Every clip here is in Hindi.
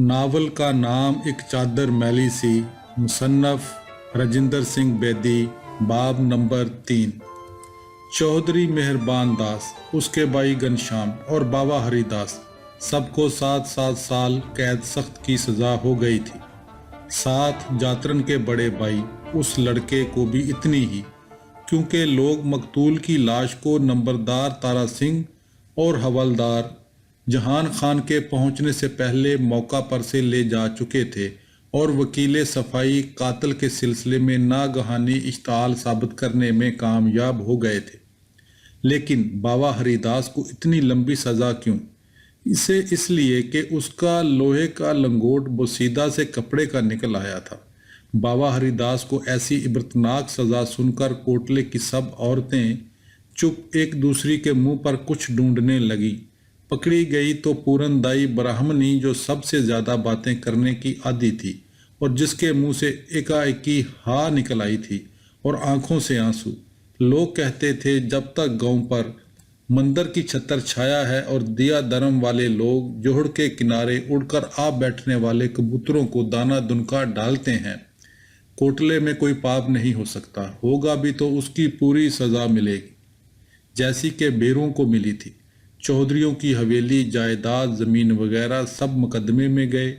नावल का नाम एक चादर मैली सी। मुसन्नफ रजिंदर सिंह बेदी। बाब नंबर 3। चौधरी मेहरबान दास, उसके भाई घनश्याम और बाबा हरिदास, सबको 7-7 साल कैद सख्त की सजा हो गई थी। साथ जातरन के बड़े भाई उस लड़के को भी इतनी ही, क्योंकि लोग मकतूल की लाश को नंबरदार तारा सिंह और हवलदार जहान खान के पहुंचने से पहले मौका पर से ले जा चुके थे और वकील सफाई कातल के सिलसिले में नागहानी इश्ताल साबित करने में कामयाब हो गए थे। लेकिन बाबा हरिदास को इतनी लंबी सज़ा क्यों? इसे इसलिए कि उसका लोहे का लंगोट बोसीदा से कपड़े का निकल आया था। बाबा हरिदास को ऐसी इबरतनाक सज़ा सुनकर कोटले की सब औरतें चुप एक दूसरी के मुंह पर कुछ ढूंढने लगी। पकड़ी गई तो पूरनदाई ब्राह्मणी, जो सबसे ज़्यादा बातें करने की आदी थी और जिसके मुंह से एकाएकी हा निकल आई थी और आंखों से आंसू। लोग कहते थे जब तक गांव पर मंदिर की छतर छाया है और दिया धर्म वाले लोग जोहड़ के किनारे उड़कर आ बैठने वाले कबूतरों को दाना दुनका डालते हैं, कोटले में कोई पाप नहीं हो सकता। होगा भी तो उसकी पूरी सज़ा मिलेगी, जैसी के बेरों को मिली थी। चौधरियों की हवेली, जायदाद, ज़मीन वगैरह सब मुकदमे में गए।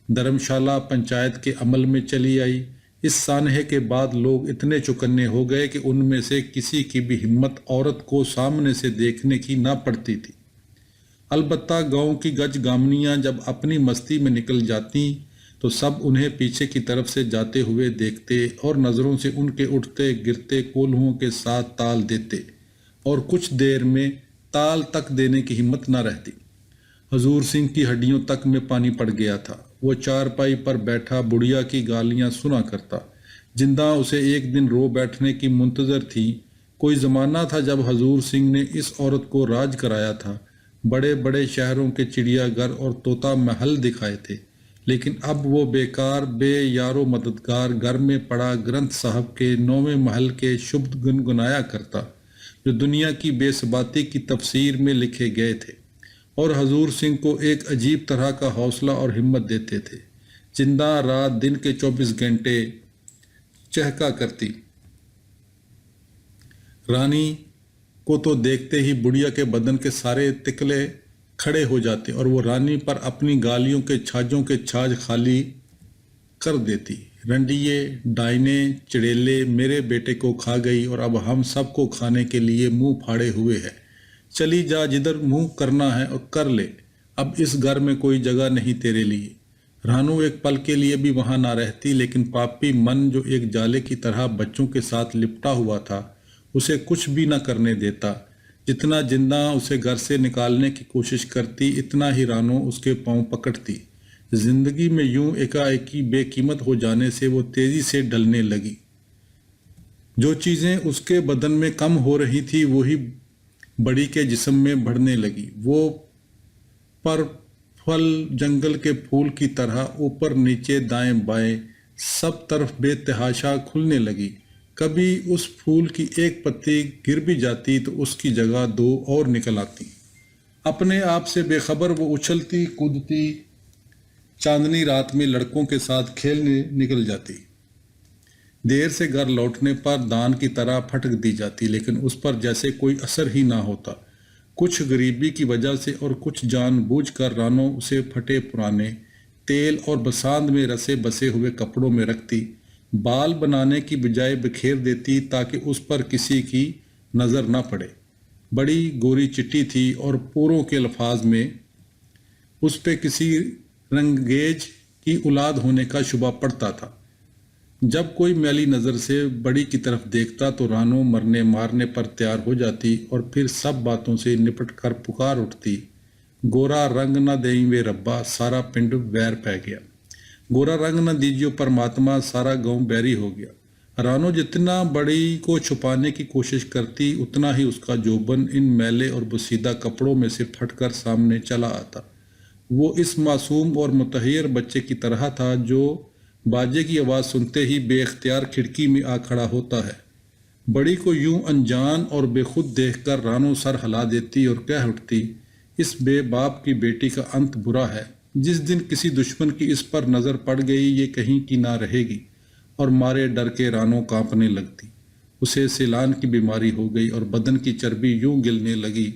धर्मशाला पंचायत के अमल में चली आई। इस सानहे के बाद लोग इतने चौकन्ने हो गए कि उनमें से किसी की भी हिम्मत औरत को सामने से देखने की ना पड़ती थी। अलबत्ता गांव की गज गामनियाँ जब अपनी मस्ती में निकल जाती तो सब उन्हें पीछे की तरफ से जाते हुए देखते और नज़रों से उनके उठते गिरते कोल्हुओं के साथ ताल देते, और कुछ देर में ताल तक देने की हिम्मत न रहती। हजूर सिंह की हड्डियों तक में पानी पड़ गया था। वो चारपाई पर बैठा बुढ़िया की गालियां सुना करता। जिंदा उसे एक दिन रो बैठने की मुंतजर थी। कोई ज़माना था जब हजूर सिंह ने इस औरत को राज कराया था, बड़े बड़े शहरों के चिड़ियाघर और तोता महल दिखाए थे। लेकिन अब वो बेकार बेयारो मददगार घर में पड़ा ग्रंथ साहब के 9वें महल के शुभ गुनगुनाया करता, जो दुनिया की बेसबाती की तफसीर में लिखे गए थे और हजूर सिंह को एक अजीब तरह का हौसला और हिम्मत देते थे। जिंदा रात दिन के 24 घंटे चहका करती। रानी को तो देखते ही बुढ़िया के बदन के सारे तिकले खड़े हो जाते और वो रानी पर अपनी गालियों के छाजों के छाज खाली कर देती। रंडिये, डाइने, चिड़ेले मेरे बेटे को खा गई और अब हम सबको खाने के लिए मुंह फाड़े हुए है। चली जा, जिधर मुंह करना है और कर ले। अब इस घर में कोई जगह नहीं तेरे लिए। रानू एक पल के लिए भी वहां ना रहती, लेकिन पापी मन जो एक जाले की तरह बच्चों के साथ लिपटा हुआ था उसे कुछ भी न करने देता। जितना जिंदा उसे घर से निकालने की कोशिश करती, इतना ही रानू उसके पांव पकड़ती। जिंदगी में यूं एकाएकी बेकीमत हो जाने से वो तेजी से ढलने लगी। जो चीजें उसके बदन में कम हो रही थी वही बड़ी के जिस्म में बढ़ने लगी। वो पर फल जंगल के फूल की तरह ऊपर नीचे दाएं बाएं सब तरफ बेतहाशा खुलने लगी। कभी उस फूल की एक पत्ती गिर भी जाती तो उसकी जगह 2 और निकल आती। अपने आप से बेखबर वो उछलती कूदती चांदनी रात में लड़कों के साथ खेलने निकल जाती। देर से घर लौटने पर दान की तरह फटक दी जाती, लेकिन उस पर जैसे कोई असर ही ना होता। कुछ गरीबी की वजह से और कुछ जानबूझकर रानो उसे फटे पुराने तेल और बसांत में रसे बसे हुए कपड़ों में रखती। बाल बनाने की बजाय बिखेर देती ताकि उस पर किसी की नज़र ना पड़े। बड़ी गोरी चिट्टी थी और पूरों के अल्फाज में उस पे किसी रंगेज की औलाद होने का शुबा पड़ता था। जब कोई मैली नज़र से बड़ी की तरफ देखता तो रानो मरने मारने पर तैयार हो जाती और फिर सब बातों से निपट कर पुकार उठती, गोरा रंग न देई वे रब्बा, सारा पिंड वैर पै गया। गोरा रंग न दीजियो परमात्मा, सारा गांव बैरी हो गया। रानो जितना बड़ी को छुपाने की कोशिश करती उतना ही उसका जोबन इन मैले और बसीदा कपड़ों में से फटकर सामने चला आता। वो इस मासूम और मुतहैयर बच्चे की तरह था जो बाजे की आवाज़ सुनते ही बेख्तियार खिड़की में आ खड़ा होता है। बड़ी को यूं अनजान और बेखुद देखकर रानो सर हिला देती और कह उठती, इस बेबाप की बेटी का अंत बुरा है। जिस दिन किसी दुश्मन की इस पर नज़र पड़ गई ये कहीं की ना रहेगी, और मारे डर के रानो कांपने लगती। उसे सिलान की बीमारी हो गई और बदन की चर्बी यूं गिलने लगी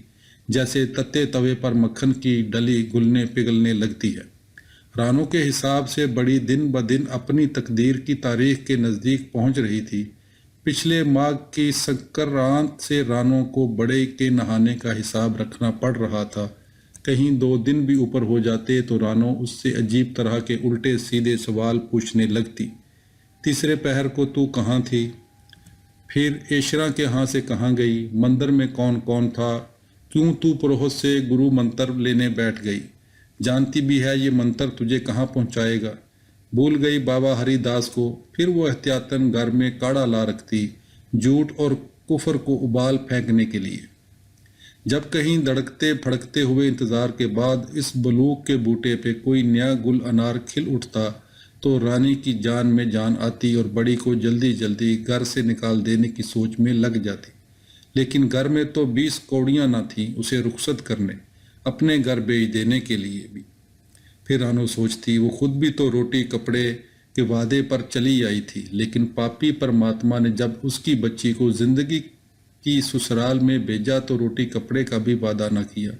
जैसे तत्ते तवे पर मक्खन की डली घुलने पिघलने लगती है। रानो के हिसाब से बड़ी दिन ब दिन अपनी तकदीर की तारीख के नज़दीक पहुंच रही थी। पिछले माह की संक्रांत से रानो को बड़े के नहाने का हिसाब रखना पड़ रहा था। कहीं 2 दिन भी ऊपर हो जाते तो रानो उससे अजीब तरह के उल्टे सीधे सवाल पूछने लगती। तीसरे पहर को तू कहाँ थी? फिर एशरा के यहाँ से कहाँ गई? मंदिर में कौन कौन था? क्यों तू पुरोहित से गुरु मंत्र लेने बैठ गई? जानती भी है ये मंत्र तुझे कहाँ पहुँचाएगा। भूल गई बाबा हरिदास को। फिर वो एहतियातन घर में काढ़ा ला रखती, झूठ और कुफर को उबाल फेंकने के लिए। जब कहीं धड़कते फड़कते हुए इंतजार के बाद इस बलूक के बूटे पे कोई नया गुल अनार खिल उठता तो रानी की जान में जान आती और बड़ी को जल्दी जल्दी घर से निकाल देने की सोच में लग जाती। लेकिन घर में तो 20 कौड़ियाँ ना थीं उसे रुखसत करने, अपने घर भेज देने के लिए भी। फिर रानो सोचती वो खुद भी तो रोटी कपड़े के वादे पर चली आई थी, लेकिन पापी परमात्मा ने जब उसकी बच्ची को जिंदगी की ससुराल में भेजा तो रोटी कपड़े का भी वादा न किया।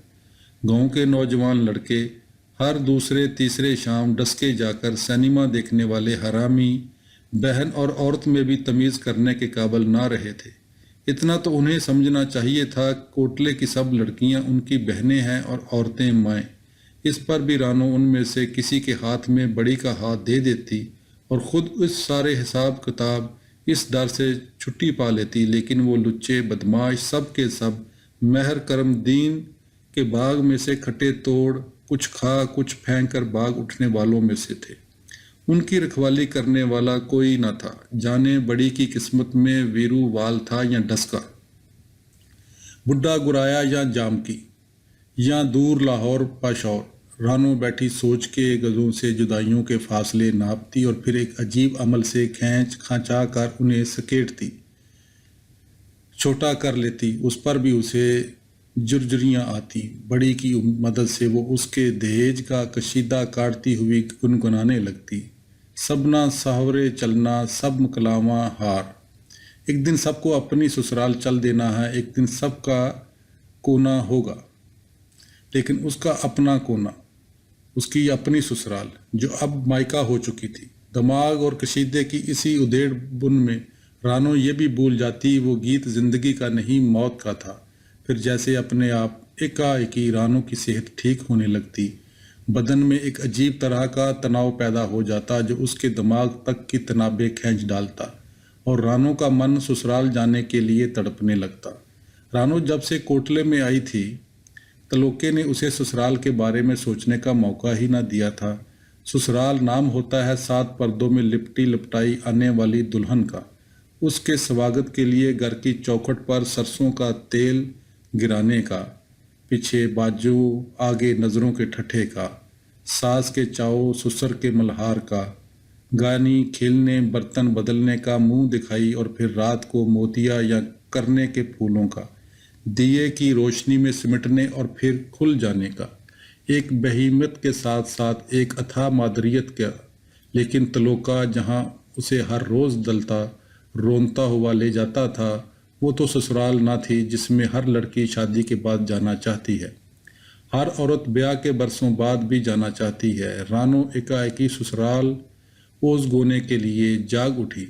गांव के नौजवान लड़के हर दूसरे तीसरे शाम डसके जाकर सिनेमा देखने वाले हरामी बहन और औरत में भी तमीज़ करने के काबिल ना रहे थे। इतना तो उन्हें समझना चाहिए था कोटले की सब लड़कियां उनकी बहनें हैं और औरतें माएँ। इस पर भी रानो उनमें से किसी के हाथ में बड़ी का हाथ दे देती और ख़ुद इस सारे हिसाब किताब इस डर से छुट्टी पा लेती। लेकिन वो लुच्चे बदमाश सब के सब महर करम दीन के बाग में से खटे तोड़ कुछ खा कुछ फेंक कर बाग उठने वालों में से थे। उनकी रखवाली करने वाला कोई न था। जाने बड़ी की किस्मत में वीरू वाल था या डस्का, बुड्ढा गुराया या जामकी, या दूर लाहौर पाशौर। रानो बैठी सोच के गज़ों से जुदाइयों के फासले नापती और फिर एक अजीब अमल से खींच खांचा कर उन्हें सकेटती, छोटा कर लेती। उस पर भी उसे जुर्जुरियाँ आती। बड़ी की मदद से वो उसके दहेज का कशीदा काटती हुई गुनगुनाने लगती। सबना सावरे चलना सब मकलावा हार, एक दिन सबको अपनी ससुराल चल देना है, एक दिन सबका कोना होगा। लेकिन उसका अपना कोना, उसकी अपनी ससुराल जो अब मायका हो चुकी थी। दिमाग और कशीदे की इसी उधेड़ बुन में रानो ये भी भूल जाती वो गीत जिंदगी का नहीं मौत का था। फिर जैसे अपने आप एकाएकी रानो की सेहत ठीक होने लगती। बदन में एक अजीब तरह का तनाव पैदा हो जाता जो उसके दिमाग तक की तनाबे खींच डालता और रानो का मन ससुराल जाने के लिए तड़पने लगता। रानो जब से कोटले में आई थी तलोके ने उसे ससुराल के बारे में सोचने का मौका ही ना दिया था। ससुराल नाम होता है 7 पर्दों में लिपटी लिपटाई आने वाली दुल्हन का। उसके स्वागत के लिए घर की चौखट पर सरसों का तेल गिराने का, पीछे बाजू आगे नज़रों के ठट्ठे का, सास के चाव ससुर के मल्हार का, गानी खेलने बर्तन बदलने का, मुंह दिखाई और फिर रात को मोतिया या करने के फूलों का, दिए की रोशनी में सिमटने और फिर खुल जाने का। एक बहीमत के साथ साथ एक अथाह मादरियत का। लेकिन तलोका जहाँ उसे हर रोज़ दलता रोनता हुआ ले जाता था वो तो ससुराल ना थी जिसमें हर लड़की शादी के बाद जाना चाहती है। हर औरत ब्याह के बरसों बाद भी जाना चाहती है। रानो एकाएकी ससुराल ओस गोने के लिए जाग उठी।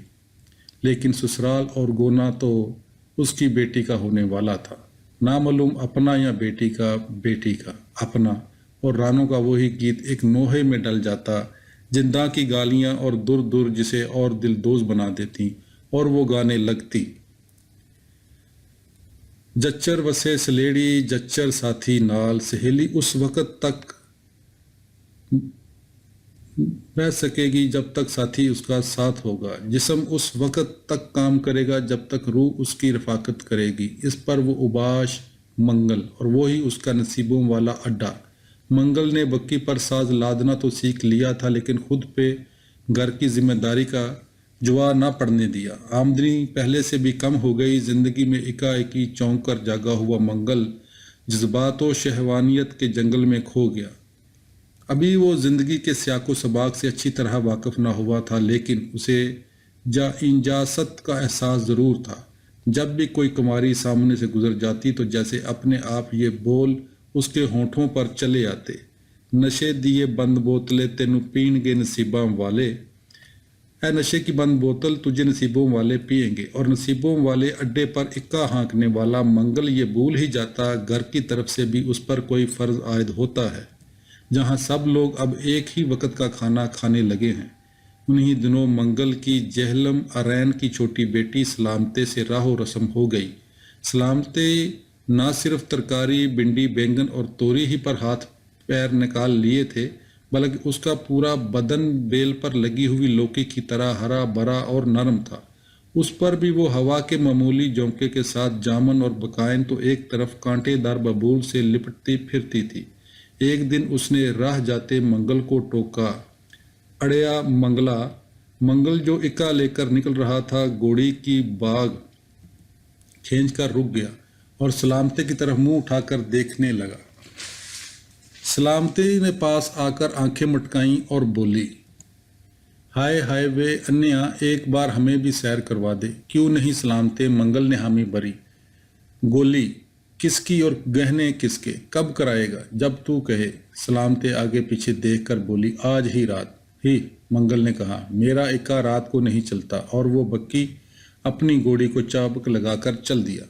लेकिन ससुराल और गोना तो उसकी बेटी का होने वाला था। नामालूम अपना या बेटी का अपना। और रानो का वही गीत एक नोहे में डल जाता, जिंदा की गालियां और दूर दूर जिसे और दिलदोज बना देती और वो गाने लगती। जच्चर वसे सलेड़ी जच्चर साथी नाल, सहेली उस वक़्त तक बह सकेगी जब तक साथी उसका साथ होगा। जिस्म उस वक़्त तक काम करेगा जब तक रूह उसकी रफाकत करेगी। इस पर वो उबाश मंगल और वो ही उसका नसीबों वाला अड्डा। मंगल ने बक्की पर साज लादना तो सीख लिया था लेकिन खुद पे घर की जिम्मेदारी का जुआ ना पड़ने दिया। आमदनी पहले से भी कम हो गई। जिंदगी में एकाएकी चौंक कर जागा हुआ मंगल जज्बात व शहवानियत के जंगल में खो गया। अभी वो जिंदगी के सियाको सबाक से अच्छी तरह वाकिफ ना हुआ था, लेकिन उसे इंजासत का एहसास ज़रूर था। जब भी कोई कुमारी सामने से गुजर जाती तो जैसे अपने आप ये बोल उसके होठों पर चले आते, नशे दिए बंद बोतले तेनू पीणगे नसीबां वाले। है नशे की बंद बोतल तुझे नसीबों वाले पिएंगे। और नसीबों वाले अड्डे पर इक्का हाँकने वाला मंगल ये भूल ही जाता घर की तरफ से भी उस पर कोई फ़र्ज आयद होता है, जहाँ सब लोग अब एक ही वक्त का खाना खाने लगे हैं। उन्हीं दिनों मंगल की जहलम अरैन की छोटी बेटी सलामते से राहो रस्म हो गई। सलामते ना सिर्फ तरकारी भिंडी बैंगन और तोरी ही पर हाथ पैर निकाल लिए थे, बल्कि उसका पूरा बदन बेल पर लगी हुई लौकी की तरह हरा भरा और नरम था। उस पर भी वो हवा के मामूली झोंके के साथ जामन और बकायन तो एक तरफ कांटेदार बबूल से लिपटती फिरती थी। एक दिन उसने राह जाते मंगल को टोका, अड़या मंगला। मंगल जो इक्का लेकर निकल रहा था घोड़ी की बाग खींचकर रुक गया और सलामते की तरफ मुंह उठाकर देखने लगा। सलामती ने पास आकर आंखें मटकाईं और बोली, हाय हाय वे अन्या, एक बार हमें भी सैर करवा दे। क्यों नहीं सलामते, मंगल ने हामी भरी। गोली किसकी और गहने किसके, कब कराएगा? जब तू कहे। सलामते आगे पीछे देखकर बोली, आज ही रात ही। मंगल ने कहा, मेरा इक्का रात को नहीं चलता। और वो बक्की अपनी घोड़ी को चाबुक लगाकर चल दिया।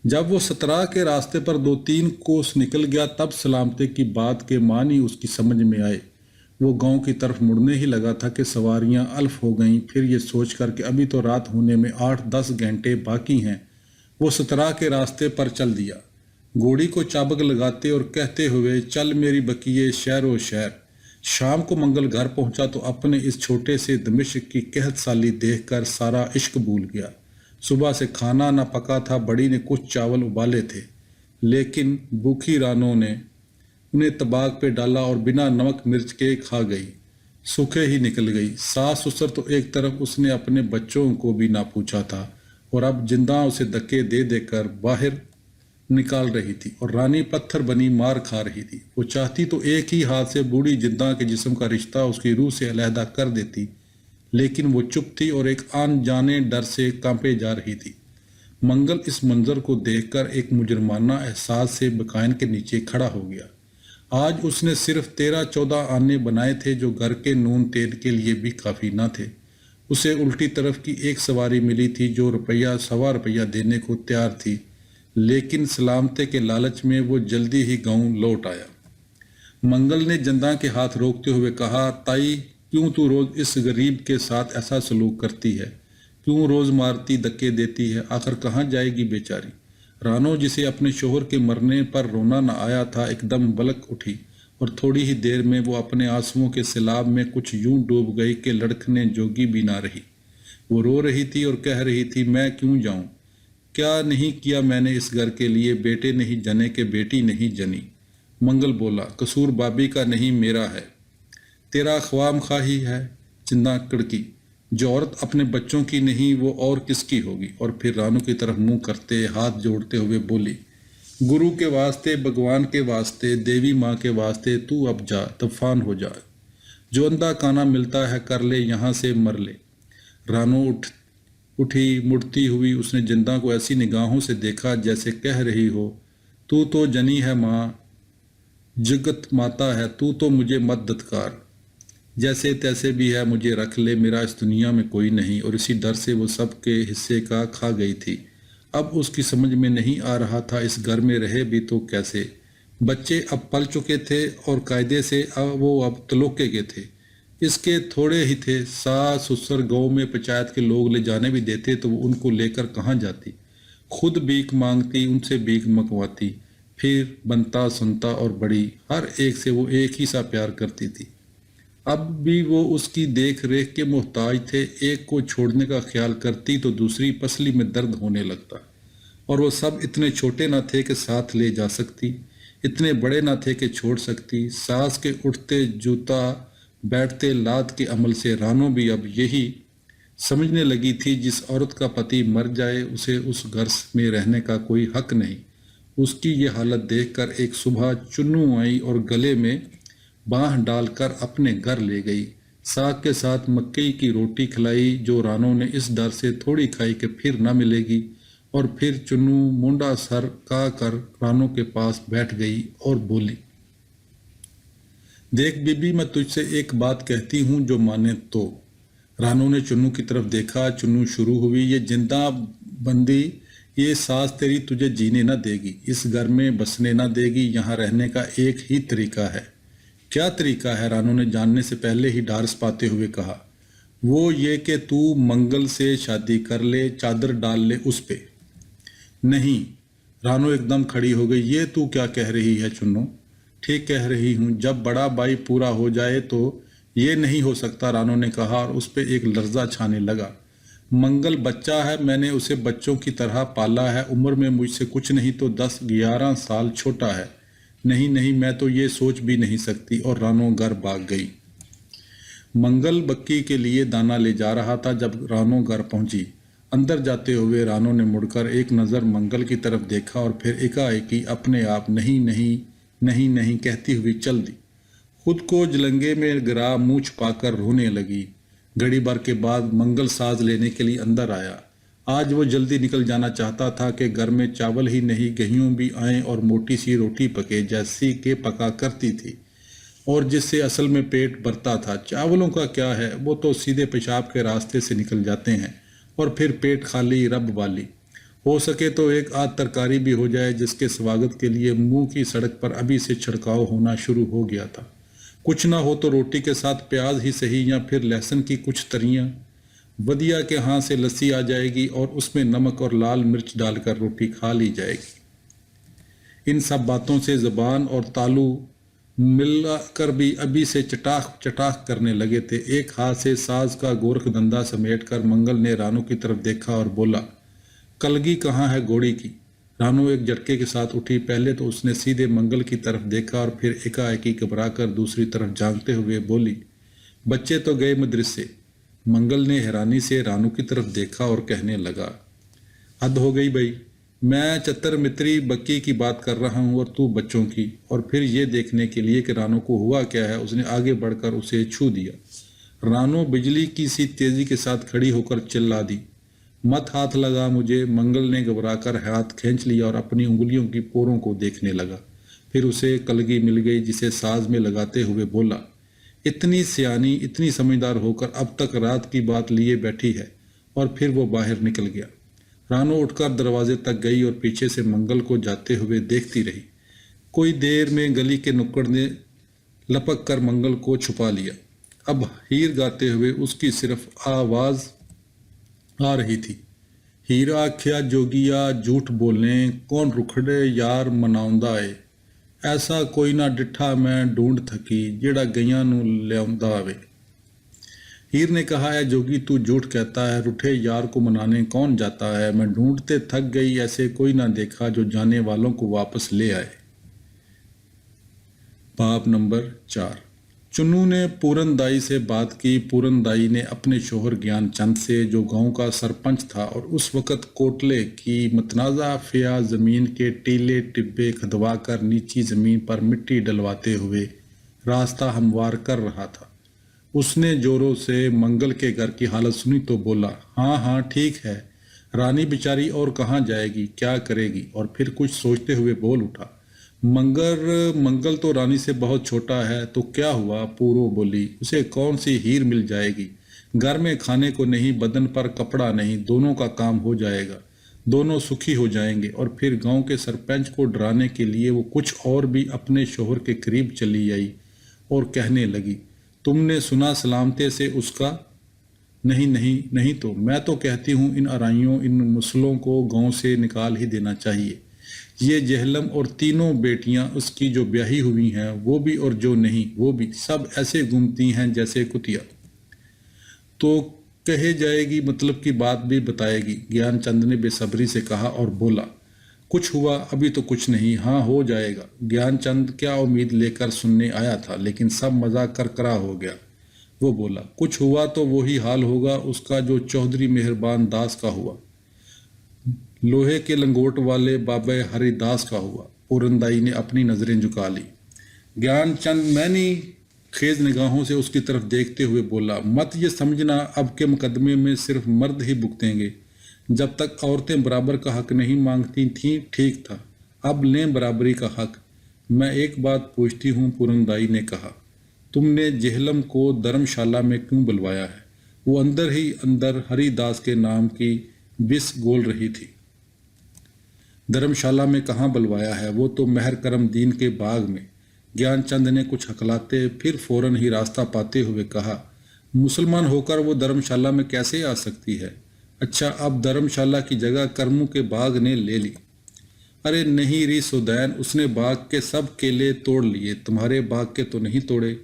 जब वो सतरा के रास्ते पर 2-3 कोस निकल गया तब सलामते की बात के मानी उसकी समझ में आए। वो गांव की तरफ मुड़ने ही लगा था कि सवारियां अल्फ हो गईं। फिर ये सोचकर कि अभी तो रात होने में 8-10 घंटे बाकी हैं, वो सतरा के रास्ते पर चल दिया, घोड़ी को चाबुक लगाते और कहते हुए, चल मेरी बकिए शहरो शहर। शाम को मंगल घर पहुंचा तो अपने इस छोटे से दमिश्क की कहत साली देखकर सारा इश्क भूल गया। सुबह से खाना न पका था, बड़ी ने कुछ चावल उबाले थे, लेकिन भूखी रानों ने उन्हें तबाक पे डाला और बिना नमक मिर्च के खा गई, सूखे ही निकल गई। सास ससुर तो एक तरफ उसने अपने बच्चों को भी ना पूछा था और अब जिंदा उसे धक्के दे देकर बाहर निकाल रही थी और रानी पत्थर बनी मार खा रही थी। वो चाहती तो एक ही हाथ से बूढ़ी जिंदा के जिस्म का रिश्ता उसकी रूह से अलहदा कर देती, लेकिन वो चुप थी और एक अनजाने डर से कांपे जा रही थी। मंगल इस मंजर को देखकर एक मुजरमाना एहसास से बकायन के नीचे खड़ा हो गया। आज उसने सिर्फ 13-14 आने बनाए थे जो घर के नून तेल के लिए भी काफ़ी न थे। उसे उल्टी तरफ की एक सवारी मिली थी जो रुपया सवा रुपया देने को तैयार थी, लेकिन सलामते के लालच में वो जल्दी ही गांव लौट आया। मंगल ने जिंदा के हाथ रोकते हुए कहा, ताई क्यों तू रोज इस गरीब के साथ ऐसा सलूक करती है? क्यों रोज मारती धक्के देती है? आखिर कहाँ जाएगी बेचारी? रानो, जिसे अपने शोहर के मरने पर रोना न आया था, एकदम बलक उठी और थोड़ी ही देर में वो अपने आंसुओं के सैलाब में कुछ यूं डूब गई कि लड़खने जोगी भी ना रही। वो रो रही थी और कह रही थी, मैं क्यों जाऊं? क्या नहीं किया मैंने इस घर के लिए? बेटे नहीं जने के बेटी नहीं जनी। मंगल बोला, कसूर बाबी का नहीं मेरा है, तेरा ख्वाम खाही है। जिंदा कड़की, जो औरत अपने बच्चों की नहीं वो और किसकी होगी? और फिर रानू की तरफ मुंह करते हाथ जोड़ते हुए बोली, गुरु के वास्ते, भगवान के वास्ते, देवी माँ के वास्ते तू अब जा, तूफान हो जा। जो अंधा काना मिलता है कर ले, यहाँ से मर ले। रानू उठी मुड़ती हुई उसने जिंदा को ऐसी निगाहों से देखा जैसे कह रही हो, तू तो जनी है माँ, जगत माता है, तू तो मुझे मत दत्कार, जैसे तैसे भी है मुझे रख ले, मेरा इस दुनिया में कोई नहीं। और इसी डर से वो सबके हिस्से का खा गई थी। अब उसकी समझ में नहीं आ रहा था इस घर में रहे भी तो कैसे। बच्चे अब पल चुके थे और कायदे से अब तलोके के थे, इसके थोड़े ही थे। सास ससुर गाँव में पंचायत के लोग ले जाने भी देते तो वो उनको लेकर कहाँ जाती? खुद भीख मांगती, उनसे भीख मंगवाती, फिर बनता सुनता और बड़ी हर एक से वो एक ही सा प्यार करती थी। अब भी वो उसकी देख रेख के मोहताज थे। एक को छोड़ने का ख्याल करती तो दूसरी पसली में दर्द होने लगता, और वो सब इतने छोटे ना थे कि साथ ले जा सकती, इतने बड़े ना थे कि छोड़ सकती। सास के उठते जूता बैठते लात के अमल से रानो भी अब यही समझने लगी थी, जिस औरत का पति मर जाए उसे उस घर में रहने का कोई हक नहीं। उसकी ये हालत देखकर एक सुबह चुन्नू आई और गले में बांह डालकर अपने घर ले गई। साग के साथ मक्की की रोटी खिलाई, जो रानो ने इस डर से थोड़ी खाई कि फिर न मिलेगी। और फिर चुन्नू मुंडा सर का कर रानो के पास बैठ गई और बोली, देख बीबी, मैं तुझसे एक बात कहती हूँ, जो माने तो। रानो ने चुन्नू की तरफ देखा। चुन्नू शुरू हुई, ये जिंदा बंदी, ये सास तेरी तुझे जीने न देगी, इस घर में बसने न देगी। यहाँ रहने का एक ही तरीका है। क्या तरीका है? रानो ने जानने से पहले ही ढारस पाते हुए कहा। वो ये कि तू मंगल से शादी कर ले, चादर डाल ले उस पे। नहीं। रानो एकदम खड़ी हो गई। ये तू क्या कह रही है चुन्नू? ठीक कह रही हूँ, जब बड़ा भाई पूरा हो जाए तो। ये नहीं हो सकता, रानो ने कहा और उस पे एक लर्जा छाने लगा। मंगल बच्चा है, मैंने उसे बच्चों की तरह पाला है। उम्र में मुझसे कुछ नहीं तो 10-11 साल छोटा है। नहीं नहीं, मैं तो ये सोच भी नहीं सकती। और रानो घर भाग गई। मंगल बक्की के लिए दाना ले जा रहा था जब रानो घर पहुंची। अंदर जाते हुए रानो ने मुड़कर एक नज़र मंगल की तरफ देखा और फिर एकाएकी अपने आप नहीं नहीं नहीं नहीं कहती हुई चल दी। खुद को जलंगे में गिरा मुंह छुपाकर रोने लगी। घड़ी भर के बाद मंगल साज लेने के लिए अंदर आया। आज वो जल्दी निकल जाना चाहता था कि घर में चावल ही नहीं गेहूं भी आए और मोटी सी रोटी पके, जैसी के पका करती थी और जिससे असल में पेट भरता था। चावलों का क्या है, वो तो सीधे पेशाब के रास्ते से निकल जाते हैं और फिर पेट खाली रब वाली। हो सके तो एक आध तरकारी भी हो जाए, जिसके स्वागत के लिए मुंह की सड़क पर अभी से छिड़काव होना शुरू हो गया था। कुछ ना हो तो रोटी के साथ प्याज ही सही, या फिर लहसुन की कुछ तरियां। वदिया के हाथ से लस्सी आ जाएगी और उसमें नमक और लाल मिर्च डालकर रोटी खा ली जाएगी। इन सब बातों से ज़बान और तालू मिलकर भी अभी से चटाख चटाख करने लगे थे। एक हाथ से साज का गोरख धंधा समेटकर मंगल ने रानो की तरफ देखा और बोला, कलगी कहाँ है घोड़ी की? रानो एक झटके के साथ उठी। पहले तो उसने सीधे मंगल की तरफ देखा और फिर एकाएकी घबराकर दूसरी तरफ झांकते हुए बोली, बच्चे तो गए मदरसे। मंगल ने हैरानी से रानो की तरफ देखा और कहने लगा, हद हो गई भाई, मैं चतर मित्री बक्की की बात कर रहा हूँ और तू बच्चों की। और फिर ये देखने के लिए कि रानो को हुआ क्या है, उसने आगे बढ़कर उसे छू दिया। रानो बिजली की सी तेजी के साथ खड़ी होकर चिल्ला दी, मत हाथ लगा मुझे। मंगल ने घबराकर हाथ खींच लिया और अपनी उंगलियों की पोरों को देखने लगा। फिर उसे कलगी मिल गई, जिसे साज में लगाते हुए बोला, इतनी सियानी, इतनी समझदार होकर अब तक रात की बात लिए बैठी है। और फिर वो बाहर निकल गया। रानो उठकर दरवाजे तक गई और पीछे से मंगल को जाते हुए देखती रही। कोई देर में गली के नुक्कड़ ने लपक कर मंगल को छुपा लिया। अब हीर गाते हुए उसकी सिर्फ आवाज आ रही थी, हीरा आख्या जोगिया झूठ बोले, कौन रुखड़े यार मनाउंदा है। ऐसा कोई ना डिठा मैं ढूंढ थकी, जेड़ा गईयां नू लियाउंदा आवे। हीर ने कहा है, जोगी तू झूठ कहता है, रूठे यार को मनाने कौन जाता है। मैं ढूंढते थक गई, ऐसे कोई ना देखा जो जाने वालों को वापस ले आए। बाब नंबर 4। चुन्नू ने पूरनदाई से बात की। पूरनदाई ने अपने शोहर ज्ञान चंद से, जो गांव का सरपंच था और उस वक़्त कोटले की मतनाज़ा फ़िया ज़मीन के टीले टिब्बे खदवा कर नीची ज़मीन पर मिट्टी डलवाते हुए रास्ता हमवार कर रहा था। उसने जोरों से मंगल के घर की हालत सुनी तो बोला, हाँ हाँ ठीक है, रानी बेचारी और कहाँ जाएगी, क्या करेगी। और फिर कुछ सोचते हुए बोल उठा, मंगल तो रानी से बहुत छोटा है, तो क्या हुआ। पूरो बोली, उसे कौन सी हीर मिल जाएगी। घर में खाने को नहीं, बदन पर कपड़ा नहीं, दोनों का काम हो जाएगा, दोनों सुखी हो जाएंगे। और फिर गांव के सरपंच को डराने के लिए वो कुछ और भी अपने शोहर के करीब चली आई और कहने लगी, तुमने सुना सलामते से उसका। नहीं नहीं नहीं, तो मैं तो कहती हूँ इन अराइयों, इन मुसलों को गांव से निकाल ही देना चाहिए। ये जहलम और तीनों बेटियां उसकी जो ब्याही हुई हैं, वो भी और जो नहीं वो भी, सब ऐसे घूमती हैं जैसे कुतिया। तो कहे जाएगी, मतलब की बात भी बताएगी। ज्ञानचंद ने बेसब्री से कहा और बोला, कुछ हुआ? अभी तो कुछ नहीं, हाँ हो जाएगा। ज्ञानचंद क्या उम्मीद लेकर सुनने आया था, लेकिन सब मजाक करकरा हो गया। वो बोला, कुछ हुआ तो वही हाल होगा उसका जो चौधरी मेहरबान दास का हुआ, लोहे के लंगोट वाले बाबा हरिदास का हुआ। पूरनदाई ने अपनी नजरें झुका ली। ज्ञानचंद मैंने खेज निगाहों से उसकी तरफ देखते हुए बोला, मत ये समझना अब के मुकदमे में सिर्फ मर्द ही भुगतेंगे। जब तक औरतें बराबर का हक नहीं मांगती थीं ठीक था, अब लें बराबरी का हक। मैं एक बात पूछती हूँ, पूरनदाई ने कहा, तुमने जेहलम को धर्मशाला में क्यों बुलवाया है? वो अंदर ही अंदर हरिदास के नाम की बिस गोल रही थी। धर्मशाला में कहाँ बुलवाया है? वो तो महर करम दीन के बाग में। ज्ञानचंद ने कुछ हकलाते फिर फौरन ही रास्ता पाते हुए कहा, मुसलमान होकर वो धर्मशाला में कैसे आ सकती है? अच्छा, अब धर्मशाला की जगह करमू के बाग ने ले ली। अरे नहीं री सुदैन, उसने बाग के सब केले तोड़ लिए, तुम्हारे बाग के तो नहीं तोड़े।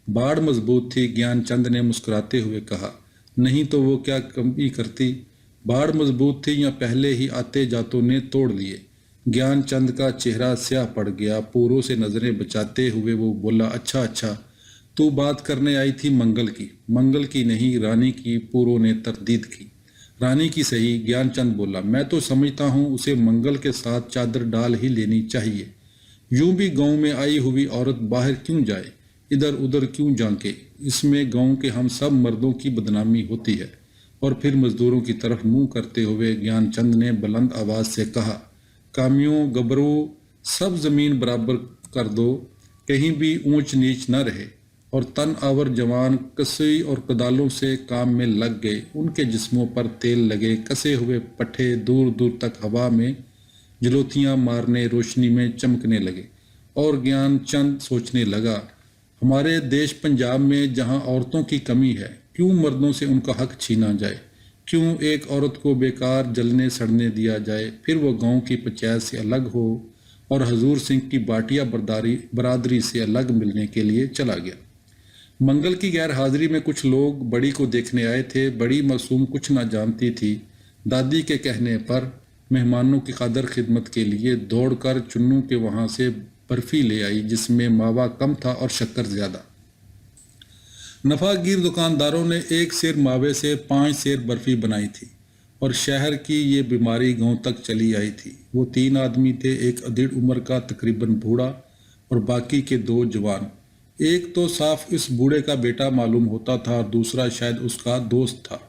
बाड़ मजबूत थी, ज्ञानचंद ने मुस्कुराते हुए कहा। नहीं तो वो क्या कमी करती? बाड़ मजबूत थी या पहले ही आते जातों ने तोड़ लिए? ज्ञानचंद का चेहरा स्याह पड़ गया। पूरों से नजरें बचाते हुए वो बोला, अच्छा अच्छा, तू बात करने आई थी मंगल की? मंगल की नहीं, रानी की, पूरों ने तरदीद की। रानी की सही, ज्ञानचंद बोला। मैं तो समझता हूँ उसे मंगल के साथ चादर डाल ही लेनी चाहिए। यूं भी गांव में आई हुई औरत बाहर क्यों जाए, इधर उधर क्यों झांके? इसमें गांव के हम सब मर्दों की बदनामी होती है। और फिर मजदूरों की तरफ मुंह करते हुए ज्ञानचंद ने बुलंद आवाज से कहा, कामियों गबरू, सब जमीन बराबर कर दो, कहीं भी ऊंच नीच न रहे। और तन आवर जवान कसी और कदालों से काम में लग गए। उनके जिस्मों पर तेल लगे कसे हुए पट्टे दूर दूर तक हवा में जलोतियां मारने रोशनी में चमकने लगे। और ज्ञानचंद सोचने लगा, हमारे देश पंजाब में जहां औरतों की कमी है, क्यों मर्दों से उनका हक छीना जाए? क्यों एक औरत को बेकार जलने सड़ने दिया जाए? फिर वो गांव की पंचायत से अलग हो और हजूर सिंह की बाटिया बरादरी से अलग मिलने के लिए चला गया। मंगल की गैर हाजिरी में कुछ लोग बड़ी को देखने आए थे। बड़ी मासूम कुछ ना जानती थी। दादी के कहने पर मेहमानों की कदर खिदमत के लिए दौड़कर चुन्नू के वहां से बर्फी ले आई, जिसमें मावा कम था और शक्कर ज्यादा। नफागीर दुकानदारों ने 1 सेर मावे से 5 सेर बर्फी बनाई थी और शहर की ये बीमारी गांव तक चली आई थी। वो 3 आदमी थे, एक अधेड़ उम्र का तकरीबन बूढ़ा और बाकी के 2 जवान। एक तो साफ इस बूढ़े का बेटा मालूम होता था और दूसरा शायद उसका दोस्त था।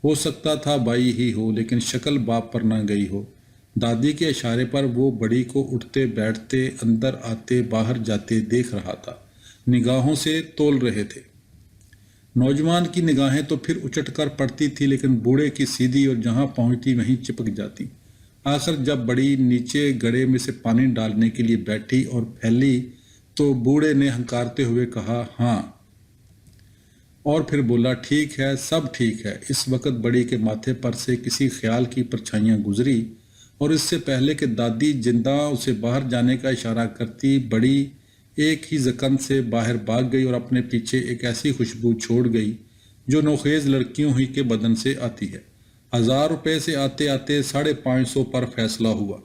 हो सकता था भाई ही हो, लेकिन शक्ल बाप पर ना गई हो। दादी के इशारे पर वो बड़ी को उठते बैठते, अंदर आते बाहर जाते देख रहा था। निगाहों से तोल रहे थे। नौजवान की निगाहें तो फिर उचट कर पड़ती थी, लेकिन बूढ़े की सीधी और जहां पहुंचती वहीं चिपक जाती। आखिर जब बड़ी नीचे गड़े में से पानी डालने के लिए बैठी और फैली तो बूढ़े ने हंकारते हुए कहा, हाँ। और फिर बोला, ठीक है, सब ठीक है। इस वक्त बड़ी के माथे पर से किसी ख्याल की परछाइयां गुजरी और इससे पहले कि दादी जिंदा उसे बाहर जाने का इशारा करती, बड़ी एक ही जकन से बाहर भाग गई और अपने पीछे एक ऐसी खुशबू छोड़ गई जो नौखेज लड़कियों ही के बदन से आती है। 1000 रुपये से आते आते 550 पर फैसला हुआ।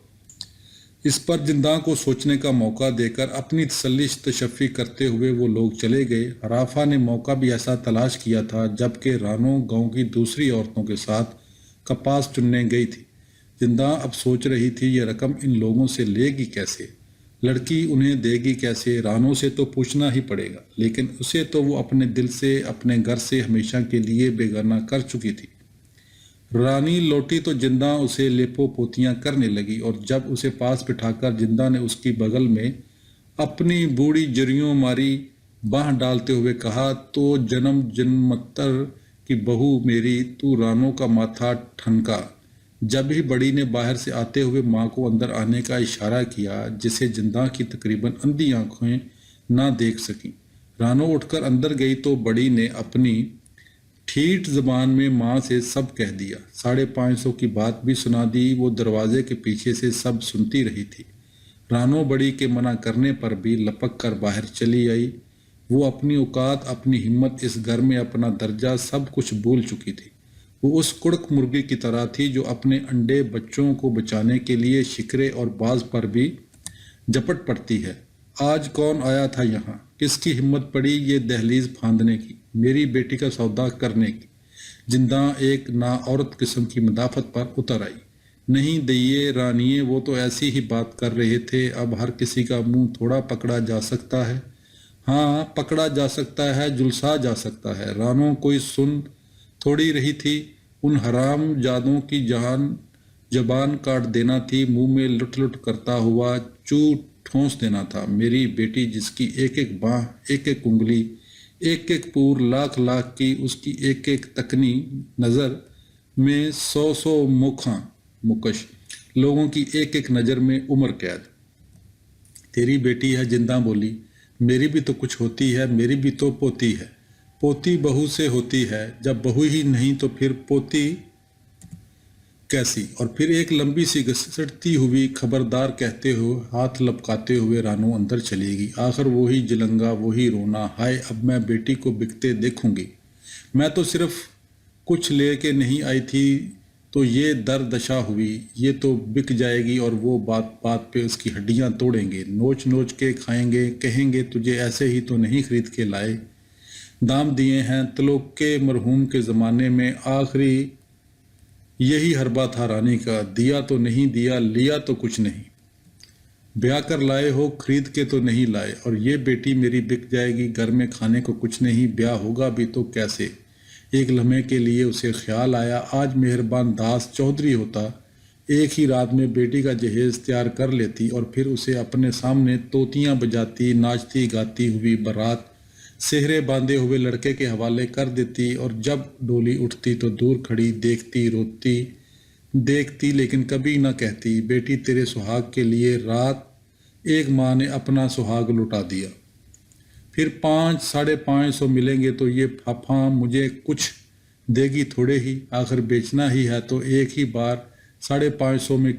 इस पर जिंदा को सोचने का मौका देकर अपनी तसल्ली तशफ़ी करते हुए वो लोग चले गए। हराफा ने मौका भी ऐसा तलाश किया था जबकि रानो गांव की दूसरी औरतों के साथ कपास चुनने गई थी। जिंदा अब सोच रही थी ये रकम इन लोगों से लेगी कैसे, लड़की उन्हें देगी कैसे। रानो से तो पूछना ही पड़ेगा, लेकिन उसे तो वो अपने दिल से, अपने घर से हमेशा के लिए बेगाना कर चुकी थी। रानी लौटी तो जिंदा उसे लेपो पोतियां करने लगी और जब उसे पास बिठाकर जिंदा ने उसकी बगल में अपनी बूढ़ी जरियों मारी बाह डालते हुए कहा, तो जन्म जन्मतर की बहू मेरी, तू रानों का माथा ठनका। जब ही बड़ी ने बाहर से आते हुए माँ को अंदर आने का इशारा किया, जिसे जिंदा की तकरीबन अंधी आंखें ना देख सकी। रानो उठकर अंदर गई तो बड़ी ने अपनी ठीठ जबान में माँ से सब कह दिया। 550 की बात भी सुना दी। वो दरवाजे के पीछे से सब सुनती रही थी। रानो बड़ी के मना करने पर भी लपक कर बाहर चली आई। वो अपनी औकात, अपनी हिम्मत, इस घर में अपना दर्जा, सब कुछ भूल चुकी थी। वो उस कुड़क मुर्गी की तरह थी जो अपने अंडे बच्चों को बचाने के लिए शिकरे और बाज पर भी झपट पड़ती है। आज कौन आया था यहाँ? किसकी हिम्मत पड़ी ये दहलीज फांदने की, मेरी बेटी का सौदा करने की? जिंदा एक ना औरत किस्म की मदाफत पर उतर आई। नहीं दैये रानिये, वो तो ऐसी ही बात कर रहे थे। अब हर किसी का मुंह थोड़ा पकड़ा जा सकता है। हाँ, पकड़ा जा सकता है, जुलसा जा सकता है। रानो कोई सुन थोड़ी रही थी। उन हराम जादों की जबान काट देना थी, मुंह में लुट लुट करता हुआ चू ठोंस देना था। मेरी बेटी जिसकी एक एक बाह, एक एक उंगली, एक एक पूर लाख लाख की, उसकी एक एक तकनी नज़र में सौ सौ मुखा मुकश, लोगों की एक एक नज़र में उम्र कैद। तेरी बेटी है, जिंदा बोली। मेरी भी तो कुछ होती है, मेरी भी तो पोती है। पोती बहू से होती है, जब बहू ही नहीं तो फिर पोती कैसी। और फिर एक लंबी सी घसटती हुई खबरदार कहते हो हाथ लपकाते हुए रानू अंदर चलेगी। आखिर वही जलंगा, वही रोना। हाय, अब मैं बेटी को बिकते देखूंगी। मैं तो सिर्फ कुछ लेके नहीं आई थी तो ये दर दशा हुई। ये तो बिक जाएगी और वो बात बात पे उसकी हड्डियां तोड़ेंगे, नोच नोच के खाएंगे, कहेंगे तुझे ऐसे ही तो नहीं खरीद के लाए, दाम दिए हैं। तलोक के मरहूम के ज़माने में आखिरी यही हरबा था रानी का, दिया तो नहीं दिया, लिया तो कुछ नहीं। ब्याह कर लाए हो, खरीद के तो नहीं लाए। और ये बेटी मेरी बिक जाएगी, घर में खाने को कुछ नहीं, ब्याह होगा भी तो कैसे। एक लम्हे के लिए उसे ख्याल आया, आज मेहरबान दास चौधरी होता, एक ही रात में बेटी का जहेज तैयार कर लेती और फिर उसे अपने सामने तोतियां बजाती, नाचती गाती हुई बारात सेहरे बांधे हुए लड़के के हवाले कर देती। और जब डोली उठती तो दूर खड़ी देखती, रोती, देखती, लेकिन कभी न कहती, बेटी तेरे सुहाग के लिए रात एक माँ ने अपना सुहाग लुटा दिया। फिर 500-550 मिलेंगे तो ये फाफा मुझे कुछ देगी थोड़े ही, आखिर बेचना ही है तो एक ही बार 550 में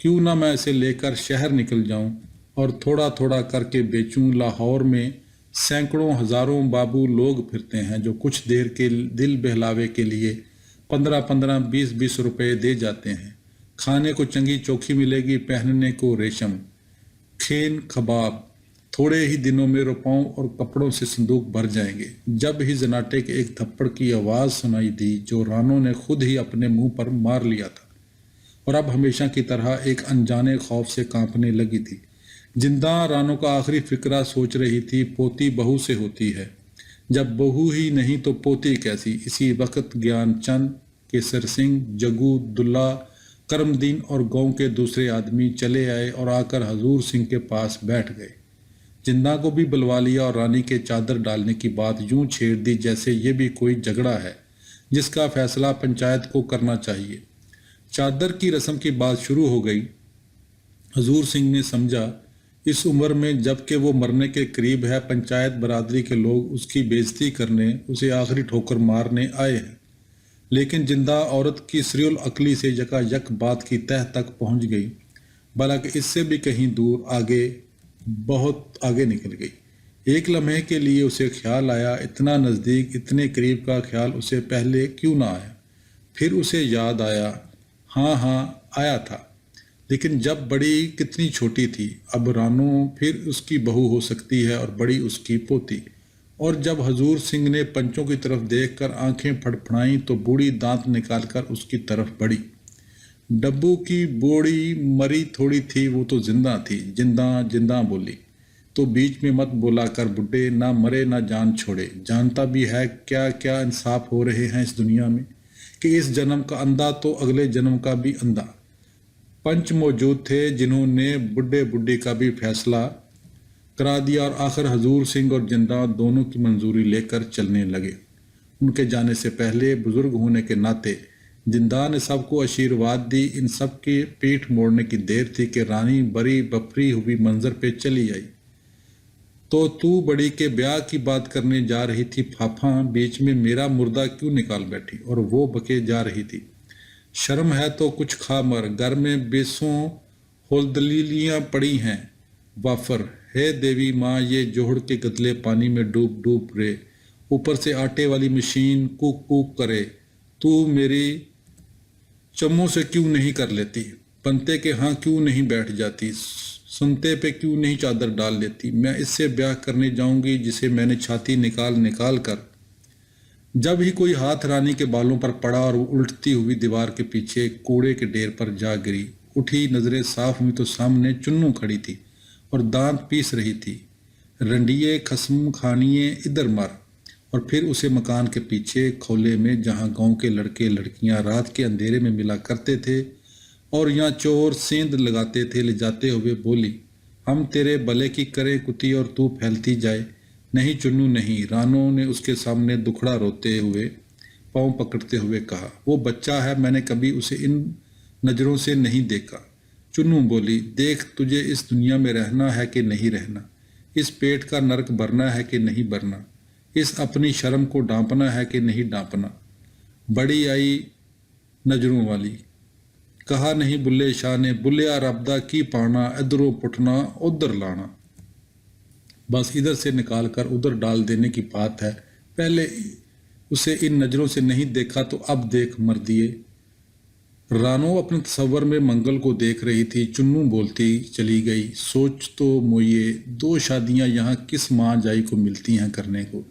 क्यों ना मैं इसे लेकर शहर निकल जाऊं और थोड़ा थोड़ा करके बेचूं। लाहौर में सैकड़ों हजारों बाबू लोग फिरते हैं जो कुछ देर के दिल बहलावे के लिए 15-15, 20-20 रुपए दे जाते हैं। खाने को चंगी चोखी मिलेगी, पहनने को रेशम, खेन कबाब। थोड़े ही दिनों में रुपयों और कपड़ों से संदूक भर जाएंगे। जब ही जनाटे के एक थप्पड़ की आवाज़ सुनाई दी जो रानो ने खुद ही अपने मुंह पर मार लिया था और अब हमेशा की तरह एक अनजाने खौफ से कांपने लगी थी। जिंदा रानो का आखिरी फिक्रा सोच रही थी, पोती बहू से होती है, जब बहू ही नहीं तो पोती कैसी। इसी वक्त ज्ञानचंद, केसर सिंह, जगू, दुल्ला, करमदीन और गांव के दूसरे आदमी चले आए और आकर हजूर सिंह के पास बैठ गए। जिंदा को भी बुलवा लिया और रानी के चादर डालने की बात यूं छेड़ दी जैसे ये भी कोई झगड़ा है जिसका फैसला पंचायत को करना चाहिए। चादर की रस्म की बात शुरू हो गई। हजूर सिंह ने समझा इस उम्र में जबकि वो मरने के करीब है, पंचायत बरादरी के लोग उसकी बेइज्जती करने, उसे आखिरी ठोकर मारने आए हैं। लेकिन जिंदा औरत की सरीउल अकली से यकायक बात की तह तक पहुंच गई, बल्कि इससे भी कहीं दूर आगे, बहुत आगे निकल गई। एक लम्हे के लिए उसे ख्याल आया, इतना नज़दीक, इतने करीब का ख्याल उसे पहले क्यों ना आया। फिर उसे याद आया, हाँ आया था, लेकिन जब बड़ी कितनी छोटी थी। अब रानो फिर उसकी बहू हो सकती है और बड़ी उसकी पोती। और जब हजूर सिंह ने पंचों की तरफ देखकर आंखें फड़फड़ाईं तो बूढ़ी दांत निकालकर उसकी तरफ बढ़ी। डब्बू की बूढ़ी मरी थोड़ी थी, वो तो जिंदा थी। जिंदा जिंदा बोली तो बीच में मत बोला कर बुड्ढे, ना मरे ना जान छोड़े। जानता भी है क्या क्या इंसाफ हो रहे हैं इस दुनिया में कि इस जन्म का अंधा तो अगले जन्म का भी अंधा। पंच मौजूद थे जिन्होंने बुड्ढे बुड्ढी का भी फैसला करा दिया और आखिर हजूर सिंह और जिंदा दोनों की मंजूरी लेकर चलने लगे। उनके जाने से पहले बुजुर्ग होने के नाते जिंदा ने सबको आशीर्वाद दी। इन सब की पीठ मोड़ने की देर थी कि रानी बड़ी बपरी हुई मंजर पे चली आई। तो तू बड़ी के ब्याह की बात करने जा रही थी फाफा, बीच में मेरा मुर्दा क्यों निकाल बैठी। और वो बके जा रही थी, शर्म है तो कुछ खा मर, घर में बेसों होलदलीलियां पड़ी हैं वाफर। हे देवी माँ, ये जोहड़ के गदले पानी में डूब डूब रे, ऊपर से आटे वाली मशीन कूक कूक करे। तू मेरी चम्मों से क्यों नहीं कर लेती, बनते के हाँ क्यों नहीं बैठ जाती, सुनते पे क्यों नहीं चादर डाल लेती। मैं इससे ब्याह करने जाऊंगी जिसे मैंने छाती निकाल निकाल कर। जब ही कोई हाथ रानी के बालों पर पड़ा और वो उल्टती हुई दीवार के पीछे कूड़े के ढेर पर जा गिरी। उठी, नजरें साफ हुई तो सामने चुन्नू खड़ी थी और दांत पीस रही थी। रंडिये खस्म खानिए इधर मर। और फिर उसे मकान के पीछे खोले में, जहाँ गांव के लड़के लड़कियां रात के अंधेरे में मिला करते थे और यहाँ चोर सेंध लगाते थे, ले जाते हुए बोली, हम तेरे भले की करें कुती और तू फैलती जाए। नहीं चुन्नू नहीं, रानो ने उसके सामने दुखड़ा रोते हुए पाँव पकड़ते हुए कहा। वो बच्चा है, मैंने कभी उसे इन नज़रों से नहीं देखा। चुन्नू बोली, देख, तुझे इस दुनिया में रहना है कि नहीं रहना, इस पेट का नरक भरना है कि नहीं भरना, इस अपनी शर्म को डांपना है कि नहीं डांपना। बड़ी आई नजरों वाली, कहा नहीं बुल्ले शाह ने, बुल्लिया रबदा की पाना, इधरों पुटना उधर लाना। बस इधर से निकाल कर उधर डाल देने की बात है। पहले उसे इन नज़रों से नहीं देखा तो अब देख मर दिए। रानो अपने तस्वर में मंगल को देख रही थी। चुन्नू बोलती चली गई, सोच तो मोइये, 2 शादियां यहाँ किस माँ जाई को मिलती हैं करने को।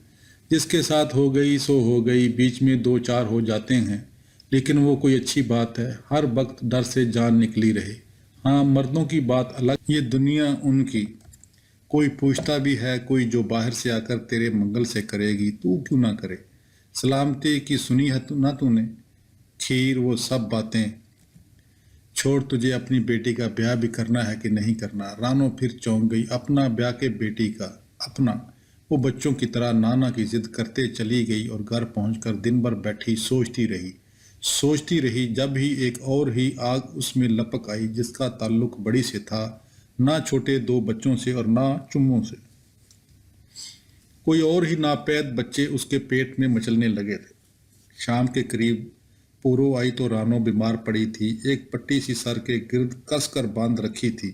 जिसके साथ हो गई सो हो गई, बीच में 2-4 हो जाते हैं, लेकिन वो कोई अच्छी बात है। हर वक्त डर से जान निकली रहे। हाँ, मर्दों की बात अलग, ये दुनिया उनकी। कोई पूछता भी है, कोई जो बाहर से आकर तेरे मंगल से करेगी, तू क्यों ना करे। सलामती की सुनी है ना तूने, खीर वो सब बातें छोड़, तुझे अपनी बेटी का ब्याह भी करना है कि नहीं करना। रानो फिर चौंक गई। अपना ब्याह के बेटी का अपना। वो बच्चों की तरह नाना की जिद करते चली गई और घर पहुंचकर दिन भर बैठी सोचती रही। जब ही एक और ही आग उसमें लपक आई, जिसका ताल्लुक बड़ी से था, ना छोटे 2 बच्चों से और ना चुम्मों से। कोई और ही नापैद बच्चे उसके पेट में मचलने लगे थे। शाम के करीब पूरो आई तो रानो बीमार पड़ी थी। एक पट्टी सी सर के गिर्द कसकर बांध रखी थी।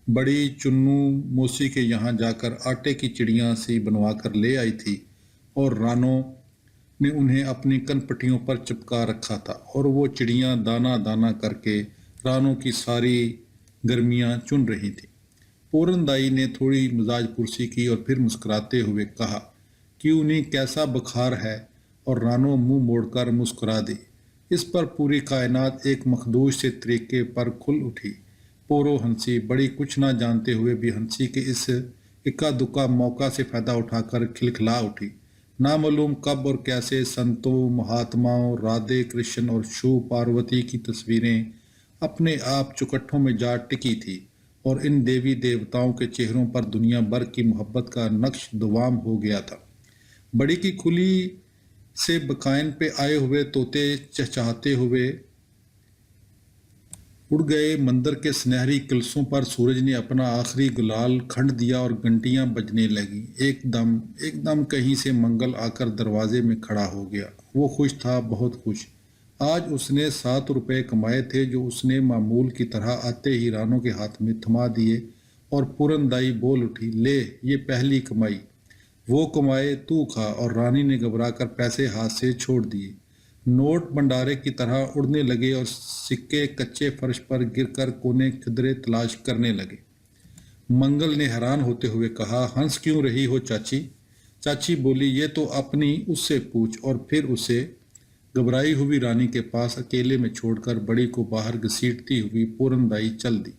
बड़ी चुन्नू मौसी के यहाँ जाकर आटे की चिड़ियाँ सी बनवा कर ले आई थी और रानो ने उन्हें अपनी कनपट्टियों पर चिपका रखा था और वो चिड़ियाँ दाना दाना करके रानो की सारी गर्मियाँ चुन रही थी। पूरन दाई ने थोड़ी मिजाज पुरसी की और फिर मुस्कुराते हुए कहा कि उन्हें कैसा बुखार है, और रानो मुंह मोड़कर मुस्कुरा दी। इस पर पूरी कायनात एक मखदूश से तरीके पर खुल उठी। पोरो हंसी, बड़ी कुछ ना जानते हुए भी हंसी के इस इक्का दुक्का मौका से फायदा उठाकर खिलखिला उठी। नामालूम कब और कैसे संतों, महात्माओं, राधे कृष्ण और शिव पार्वती की तस्वीरें अपने आप चौखटों में जा टिकी थी और इन देवी देवताओं के चेहरों पर दुनिया भर की मोहब्बत का नक्श दुवाम हो गया था। बड़ी की खुली से बकाइन पे आए हुए तोते चहचहाते हुए उड़ गए। मंदिर के सुनहरी किलसों पर सूरज ने अपना आखिरी गुलाल खंड दिया और घंटियां बजने लगी। एकदम कहीं से मंगल आकर दरवाजे में खड़ा हो गया। वो खुश था, बहुत खुश। आज उसने 7 रुपए कमाए थे, जो उसने मामूल की तरह आते ही रानो के हाथ में थमा दिए और पूरनदाई बोल उठी, ले ये पहली कमाई, वो कमाए तू खा। और रानी ने घबराकर पैसे हाथ से छोड़ दिए। नोट भंडारे की तरह उड़ने लगे और सिक्के कच्चे फर्श पर गिरकर कोने खिदरे तलाश करने लगे। मंगल ने हैरान होते हुए कहा, हंस क्यों रही हो चाची? चाची बोली, ये तो अपनी उससे पूछ। और फिर उसे घबराई हुई रानी के पास अकेले में छोड़कर बड़ी को बाहर घसीटती हुई पूरनदाई चल दी।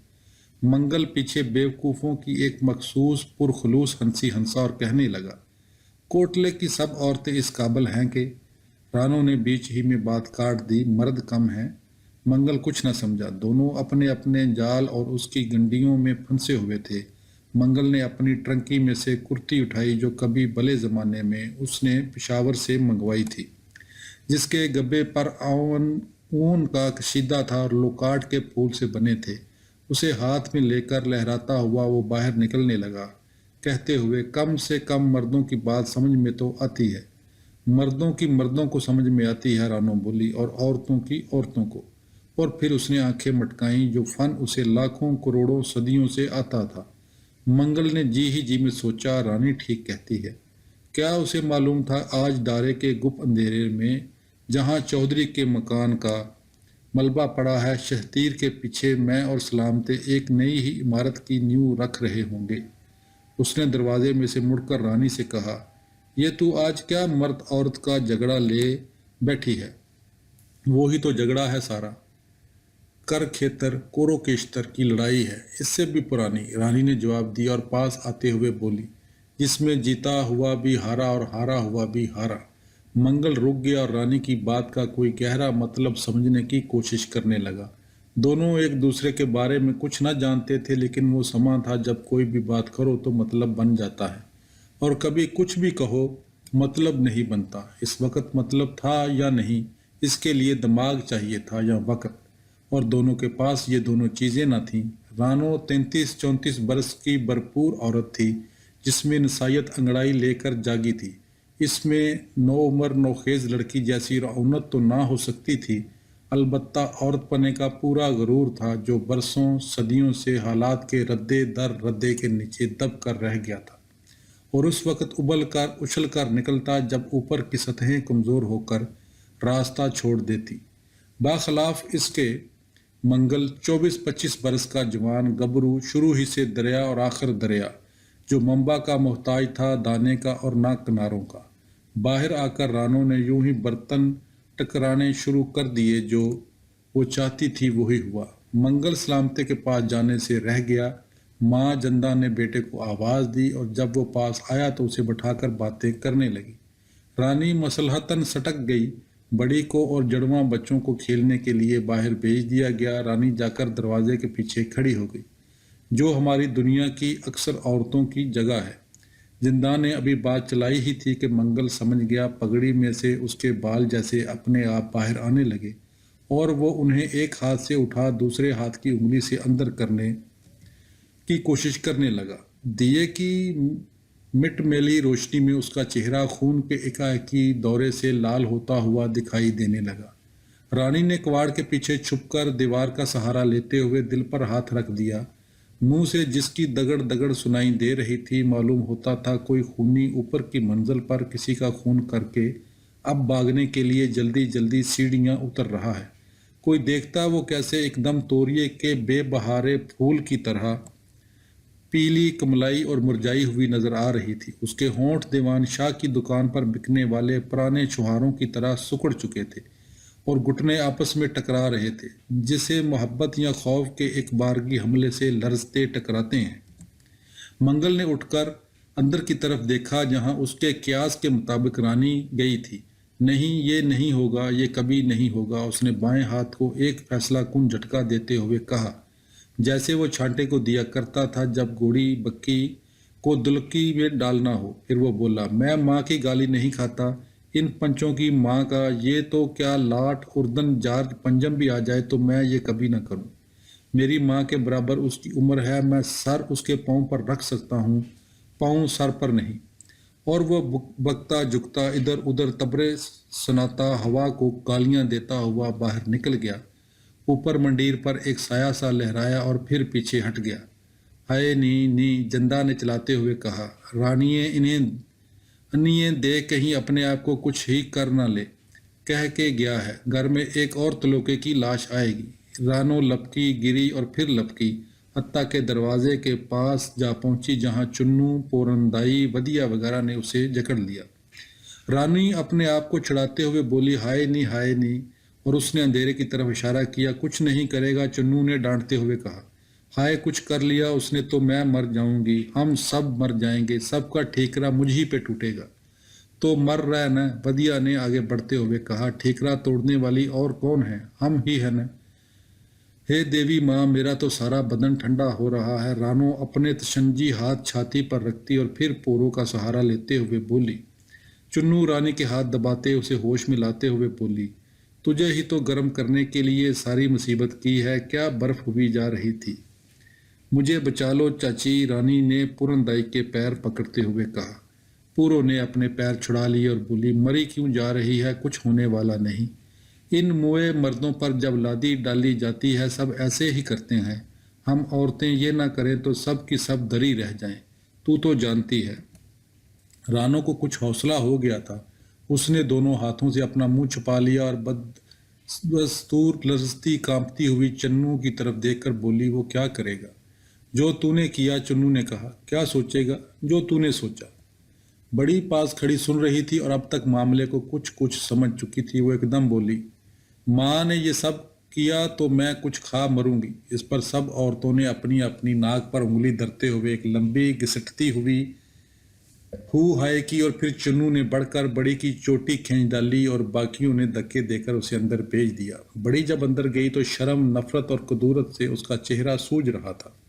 मंगल पीछे बेवकूफ़ों की एक मखसूस पुरखलूस हंसी हंसा और कहने लगा, कोटले की सब औरतें इस काबिल हैं कि। रानो ने बीच ही में बात काट दी, मर्द कम हैं। मंगल कुछ न समझा। दोनों अपने अपने जाल और उसकी गंडियों में फंसे हुए थे। मंगल ने अपनी ट्रंकी में से कुर्ती उठाई, जो कभी भले ज़माने में उसने पेशावर से मंगवाई थी, जिसके गब्बे पर ऊन का कशीदा था और लोकाट के फूल से बने थे। उसे हाथ में लेकर लहराता हुआ वो बाहर निकलने लगा, कहते हुए, कम से कम मर्दों की बात समझ में तो आती है। मर्दों की मर्दों को समझ में आती है, रानो बोली, और औरतों की औरतों को। और फिर उसने आंखें मटकाईं। जो फन उसे लाखों करोड़ों सदियों से आता था। मंगल ने जी ही जी में सोचा, रानी ठीक कहती है। क्या उसे मालूम था आज दारे के गुप्त अंधेरे में, जहाँ चौधरी के मकान का मलबा पड़ा है, शहतीर के पीछे मैं और सलामते एक नई ही इमारत की नींव रख रहे होंगे। उसने दरवाजे में से मुड़कर रानी से कहा, ये तू आज क्या मर्द औरत का झगड़ा ले बैठी है? वो ही तो झगड़ा है सारा। कर खेतर कोरो केश्तर की लड़ाई है, इससे भी पुरानी। रानी ने जवाब दिया और पास आते हुए बोली, जिसमें जीता हुआ भी हारा और हारा हुआ भी हारा। मंगल रुक गया और रानी की बात का कोई गहरा मतलब समझने की कोशिश करने लगा। दोनों एक दूसरे के बारे में कुछ न जानते थे, लेकिन वो समा था जब कोई भी बात करो तो मतलब बन जाता है, और कभी कुछ भी कहो मतलब नहीं बनता। इस वक्त मतलब था या नहीं, इसके लिए दिमाग चाहिए था या वक्त, और दोनों के पास ये दोनों चीज़ें न थीं। रानो 33-34 बरस की भरपूर औरत थी, जिसमें नसायत अंगड़ाई लेकर जागी थी। इसमें नो उम्र नौखेज लड़की जैसी रौनक तो ना हो सकती थी, अलबत्ता औरत पने का पूरा गरूर था, जो बरसों सदियों से हालात के रद्दे दर रद्दे के नीचे दब कर रह गया था, और उस वक्त उबल कर उछल कर निकलता जब ऊपर की सतहें कमज़ोर होकर रास्ता छोड़ देती। बाखिलाफ इसके मंगल 24-25 बरस का जवान गबरू, शुरू ही से दरिया और आखिर दरिया, जो मंबा का मोहताज था, दाने का और ना किनारों का। बाहर आकर रानो ने यूं ही बर्तन टकराने शुरू कर दिए, जो वो चाहती थी वही हुआ। मंगल सलामते के पास जाने से रह गया। माँ जंदा ने बेटे को आवाज़ दी, और जब वो पास आया तो उसे बैठाकर बातें करने लगी। रानी मसलहतन सटक गई। बड़ी को और जड़वां बच्चों को खेलने के लिए बाहर भेज दिया गया। रानी जाकर दरवाजे के पीछे खड़ी हो गई, जो हमारी दुनिया की अक्सर औरतों की जगह है। जिंदा ने अभी बात चलाई ही थी कि मंगल समझ गया। पगड़ी में से उसके बाल जैसे अपने आप बाहर आने लगे, और वो उन्हें एक हाथ से उठा दूसरे हाथ की उंगली से अंदर करने की कोशिश करने लगा। दिए की मिटमेली रोशनी में उसका चेहरा खून के एकाएकी दौरे से लाल होता हुआ दिखाई देने लगा। रानी ने कवाड़ के पीछे छुपकर दीवार का सहारा लेते हुए दिल पर हाथ रख दिया। मुंह से जिसकी दगड़ दगड़ सुनाई दे रही थी, मालूम होता था कोई खूनी ऊपर की मंजिल पर किसी का खून करके अब भागने के लिए जल्दी जल्दी सीढ़ियां उतर रहा है। कोई देखता वो कैसे एकदम तोरिए के बेबहारे फूल की तरह पीली, कमलाई और मुरझाई हुई नजर आ रही थी। उसके होंठ दीवान शाह की दुकान पर बिकने वाले पुराने छुहारों की तरह सुकड़ चुके थे, और घुटने आपस में टकरा रहे थे, जिसे मोहब्बत या खौफ के एक बारगी हमले से लरजते टकराते हैं। मंगल ने उठकर अंदर की तरफ देखा, जहां उसके क्यास के मुताबिक रानी गई थी। नहीं, ये नहीं होगा, ये कभी नहीं होगा। उसने बाएं हाथ को एक फैसला कुन झटका देते हुए कहा, जैसे वो छांटे को दिया करता था जब गोड़ी बक्की को दुलकी में डालना हो। फिर वो बोला, मैं माँ की गाली नहीं खाता, इन पंचों की माँ का। ये तो क्या लाट उर्दन जार पंजम भी आ जाए तो मैं ये कभी ना करूं। मेरी माँ के बराबर उसकी उम्र है, मैं सर उसके पाँव पर रख सकता हूँ, पाँव सर पर नहीं। और वो बकता झुकता इधर उधर तबरे सुनाता हवा को गालियां देता हुआ बाहर निकल गया। ऊपर मंडीर पर एक साया सा लहराया और फिर पीछे हट गया। हाय नी नी, जंदा ने चलाते हुए कहा। रानिए इन्हें अन्य दे कहीं अपने आप को कुछ ही कर ना ले। कह के गया है, घर में एक और तलोके की लाश आएगी। रानो लपकी, गिरी और फिर लपकी, हत्ता के दरवाजे के पास जा पहुंची, जहां चुन्नू, पोरंदाई, वदिया वगैरह ने उसे जकड़ लिया। रानी अपने आप को छुड़ाते हुए बोली, हाय नी हाय नी, और उसने अंधेरे की तरफ इशारा किया। कुछ नहीं करेगा, चुन्नू ने डांटते हुए कहा। हाय कुछ कर लिया उसने तो मैं मर जाऊंगी, हम सब मर जाएंगे, सबका ठेकरा मुझ ही पे टूटेगा। तो मर रहा है ना, वदिया ने आगे बढ़ते हुए कहा। ठेकरा तोड़ने वाली और कौन है, हम ही है ना। हे देवी माँ, मेरा तो सारा बदन ठंडा हो रहा है। रानो अपने तशंजी हाथ छाती पर रखती और फिर पोरों का सहारा लेते हुए बोली। चुन्नू रानी के हाथ दबाते उसे होश में लाते हुए बोली, तुझे ही तो गर्म करने के लिए सारी मुसीबत की है, क्या बर्फ हुई जा रही थी। मुझे बचा लो चाची, रानी ने पूरनदाई के पैर पकड़ते हुए कहा। पूरो ने अपने पैर छुड़ा लिए और बोली, मरी क्यों जा रही है, कुछ होने वाला नहीं। इन मुए मर्दों पर जब लादी डाली जाती है सब ऐसे ही करते हैं। हम औरतें ये ना करें तो सब की सब दरी रह जाएं, तू तो जानती है। रानो को कुछ हौसला हो गया था। उसने दोनों हाथों से अपना मुंह छुपा लिया और बदस्तूर लरजती कांपती हुई चन्नू की तरफ देखकर बोली, वो क्या करेगा जो तूने किया। चुन्नू ने कहा, क्या सोचेगा जो तूने सोचा। बड़ी पास खड़ी सुन रही थी और अब तक मामले को कुछ कुछ समझ चुकी थी। वो एकदम बोली, माँ ने ये सब किया तो मैं कुछ खा मरूंगी। इस पर सब औरतों ने अपनी अपनी नाक पर उंगली धरते हुए एक लंबी घिसटती हुई हु हाय की और फिर चुन्नू ने बढ़कर बड़ी की चोटी खींच डाली और बाकियों ने धक्के देकर उसे अंदर भेज दिया। बड़ी जब अंदर गई तो शर्म, नफरत और कुदूरत से उसका चेहरा सूज रहा था।